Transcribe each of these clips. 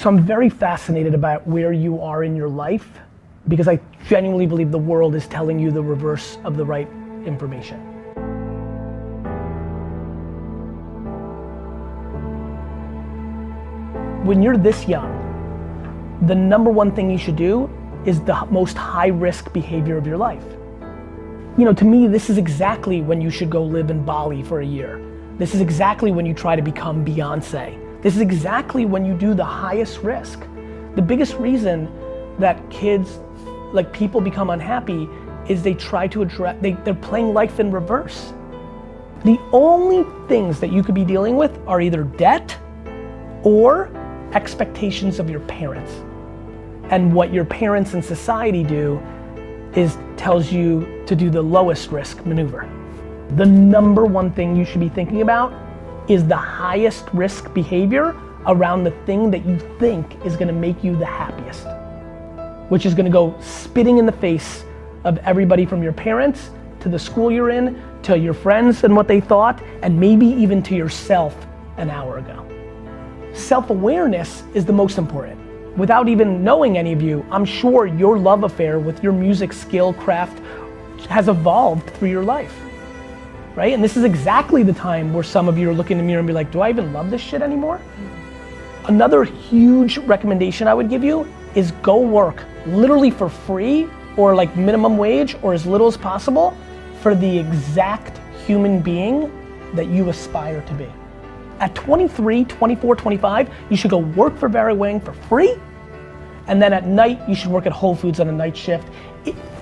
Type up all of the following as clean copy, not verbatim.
So I'm very fascinated about where you are in your life because I genuinely believe the world is telling you the reverse of the right information. When you're this young, the number one thing you should do is the most high risk behavior of your life. You know, to me, this is exactly when you should go live in Bali for a year. This is exactly when you try to become Beyonce. This is exactly when you do the highest risk. The biggest reason that kids, like people become unhappy is they try to address, they're playing life in reverse. The only things that you could be dealing with are either debt or expectations of your parents. And what your parents and society do is tells you to do the lowest risk maneuver. The number one thing you should be thinking about is the highest risk behavior around the thing that you think is gonna make you the happiest, which is gonna go spitting in the face of everybody from your parents to the school you're in, to your friends and what they thought, and maybe even to yourself an hour ago. Self-awareness is the most important. Without even knowing any of you, I'm sure your love affair with your music skill, craft, has evolved through your life, right? And this is exactly the time where some of you are looking in the mirror and be like, do I even love this shit anymore? Another huge recommendation I would give you is go work literally for free or like minimum wage or as little as possible for the exact human being that you aspire to be. At 23, 24, 25, you should go work for Barry Wang for free, and then at night you should work at Whole Foods on a night shift,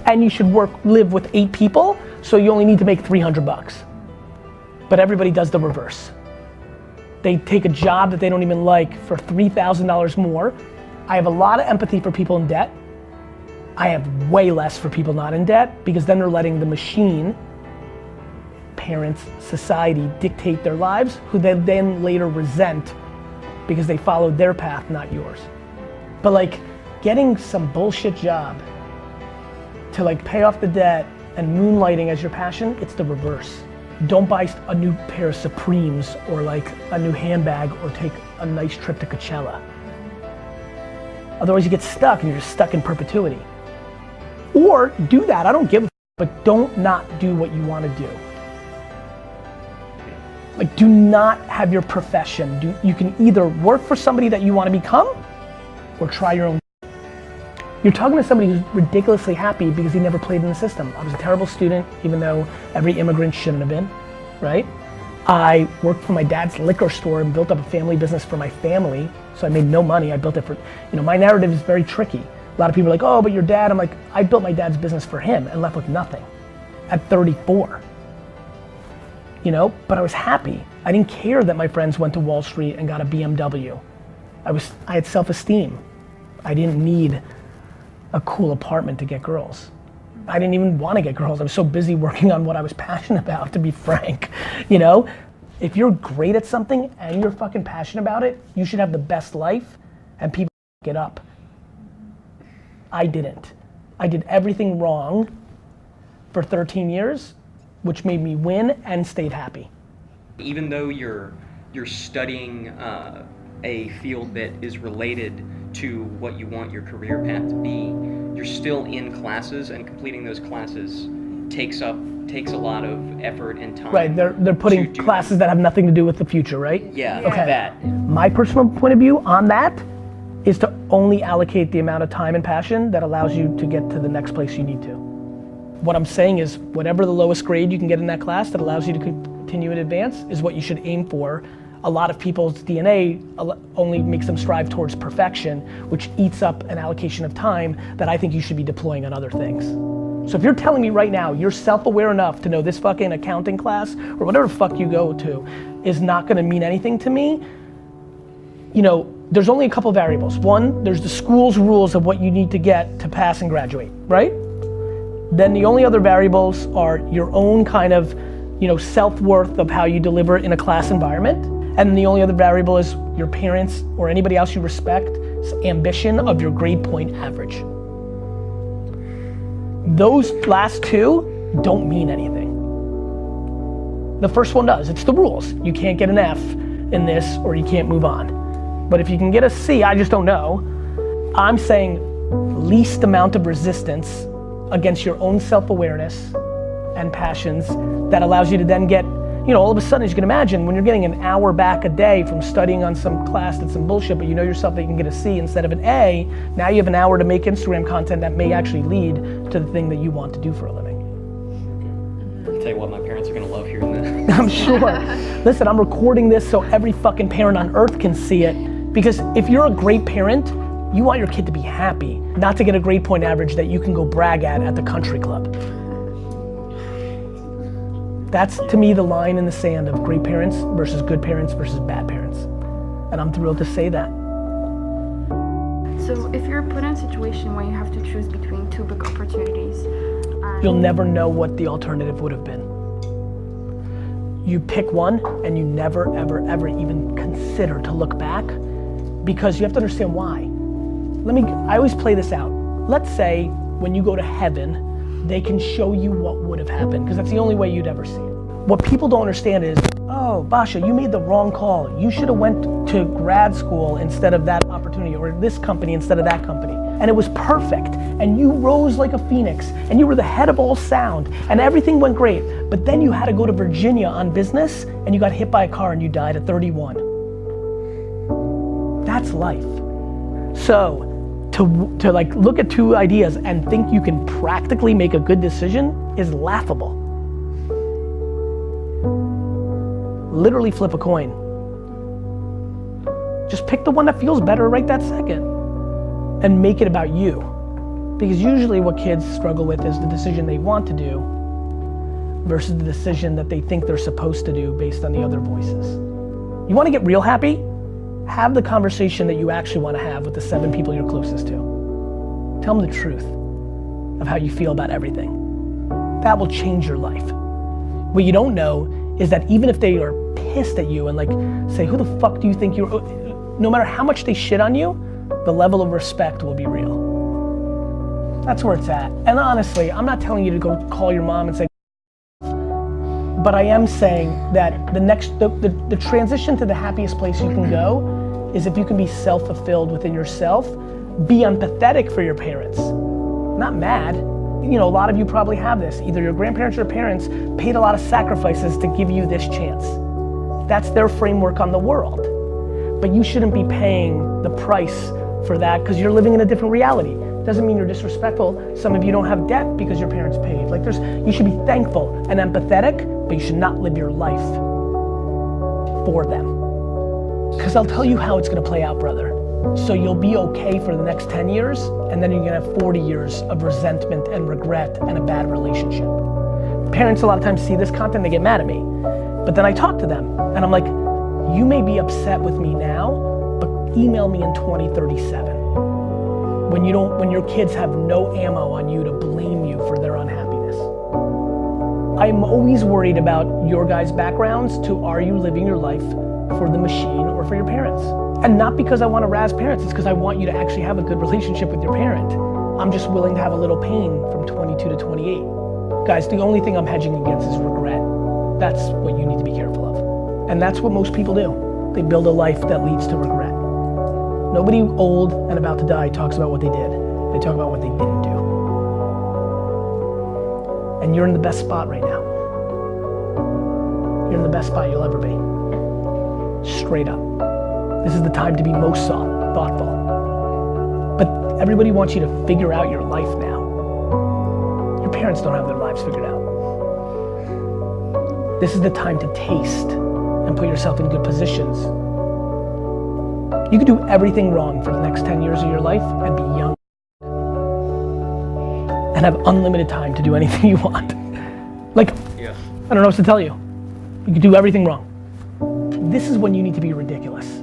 and you should live with 8 people, so you only need to make 300 bucks. But everybody does the reverse. They take a job that they don't even like for $3,000 more. I have a lot of empathy for people in debt. I have way less for people not in debt, because then they're letting the machine, parents, society dictate their lives, who they then later resent because they followed their path, not yours. But like getting some bullshit job to like pay off the debt and moonlighting as your passion, it's the reverse. Don't buy a new pair of Supremes or like a new handbag or take a nice trip to Coachella. Otherwise you get stuck and you're just stuck in perpetuity. Or do that, I don't give a f, but don't not do what you want to do. Like, do not have your profession. You can either work for somebody that you want to become or try your own. You're talking to somebody who's ridiculously happy because he never played in the system. I was a terrible student, even though every immigrant shouldn't have been, right? I worked for my dad's liquor store and built up a family business for my family, so I made no money. I built it for, you know, my narrative is very tricky. A lot of people are like, oh, but your dad, I'm like, I built my dad's business for him and left with nothing at 34. You know, but I was happy. I didn't care that my friends went to Wall Street and got a BMW. I had self-esteem. I didn't need a cool apartment to get girls. I didn't even want to get girls. I was so busy working on what I was passionate about, to be frank. You know, if you're great at something and you're fucking passionate about it, you should have the best life, and people get up. I didn't. I did everything wrong for 13 years, which made me win and stayed happy. Even though you're studying a field that is related to what you want your career path to be, you're still in classes, and completing those classes takes a lot of effort and time. Right, they're putting classes that have nothing to do with the future, right? Yeah, okay. That. My personal point of view on that is to only allocate the amount of time and passion that allows you to get to the next place you need to. What I'm saying is, whatever the lowest grade you can get in that class that allows you to continue and advance is what you should aim for. A lot of people's DNA only makes them strive towards perfection, which eats up an allocation of time that I think you should be deploying on other things. So if you're telling me right now you're self-aware enough to know this fucking accounting class or whatever the fuck you go to is not gonna mean anything to me, you know, there's only a couple variables. One, there's the school's rules of what you need to get to pass and graduate, right? Then the only other variables are your own kind of, you know, self-worth of how you deliver in a class environment. And the only other variable is your parents or anybody else you respect's ambition of your grade point average. Those last two don't mean anything. The first one does, it's the rules. You can't get an F in this or you can't move on. But if you can get a C, I just don't know. I'm saying least amount of resistance against your own self-awareness and passions that allows you to then get, you know, all of a sudden, as you can imagine, when you're getting an hour back a day from studying on some class that's some bullshit, but you know yourself that you can get a C instead of an A, now you have an hour to make Instagram content that may actually lead to the thing that you want to do for a living. I'll tell you what, my parents are gonna love hearing that. I'm sure. Listen, I'm recording this so every fucking parent on earth can see it, because if you're a great parent, you want your kid to be happy, not to get a grade point average that you can go brag at the country club. That's, to me, the line in the sand of great parents versus good parents versus bad parents. And I'm thrilled to say that. So if you're put in a situation where you have to choose between two big opportunities, you'll never know what the alternative would have been. You pick one and you never, ever, ever even consider to look back, because you have to understand why. I always play this out. Let's say when you go to heaven, they can show you what would have happened, because that's the only way you'd ever see it. What people don't understand is, oh, Basha, you made the wrong call. You should have went to grad school instead of that opportunity, or this company instead of that company. And it was perfect, and you rose like a phoenix, and you were the head of all sound, and everything went great. But then you had to go to Virginia on business, and you got hit by a car and you died at 31. That's life. So, to like look at two ideas and think you can practically make a good decision is laughable. Literally flip a coin. Just pick the one that feels better right that second and make it about you. Because usually what kids struggle with is the decision they want to do versus the decision that they think they're supposed to do based on the other voices. You want to get real happy? Have the conversation that you actually want to have with the 7 people you're closest to. Tell them the truth of how you feel about everything. That will change your life. What you don't know is that even if they are pissed at you and like say, who the fuck do you think you're, no matter how much they shit on you, the level of respect will be real. That's where it's at. And honestly, I'm not telling you to go call your mom and say, but I am saying that the transition to the happiest place you can go is if you can be self-fulfilled within yourself, be empathetic for your parents, not mad. You know, a lot of you probably have this. Either your grandparents or parents paid a lot of sacrifices to give you this chance. That's their framework on the world. But you shouldn't be paying the price for that because you're living in a different reality. Doesn't mean you're disrespectful. Some of you don't have debt because your parents paid. Like you should be thankful and empathetic, but you should not live your life for them. Because I'll tell you how it's gonna play out, brother. So you'll be okay for the next 10 years, and then you're gonna have 40 years of resentment and regret and a bad relationship. Parents a lot of times see this content, they get mad at me. But then I talk to them, and I'm like, you may be upset with me now, but email me in 2037. When your kids have no ammo on you to blame you for their unhappiness. I'm always worried about your guys' backgrounds to are you living your life for the machine or for your parents? And not because I want to razz parents, it's because I want you to actually have a good relationship with your parent. I'm just willing to have a little pain from 22 to 28. Guys, the only thing I'm hedging against is regret. That's what you need to be careful of. And that's what most people do. They build a life that leads to regret. Nobody old and about to die talks about what they did. They talk about what they didn't do. And you're in the best spot right now. You're in the best spot you'll ever be. Straight up. This is the time to be most thoughtful. But everybody wants you to figure out your life now. Your parents don't have their lives figured out. This is the time to taste and put yourself in good positions. You can do everything wrong for the next 10 years of your life and be young. And have unlimited time to do anything you want. Like, yeah. I don't know what to tell you. You can do everything wrong. This is when you need to be ridiculous.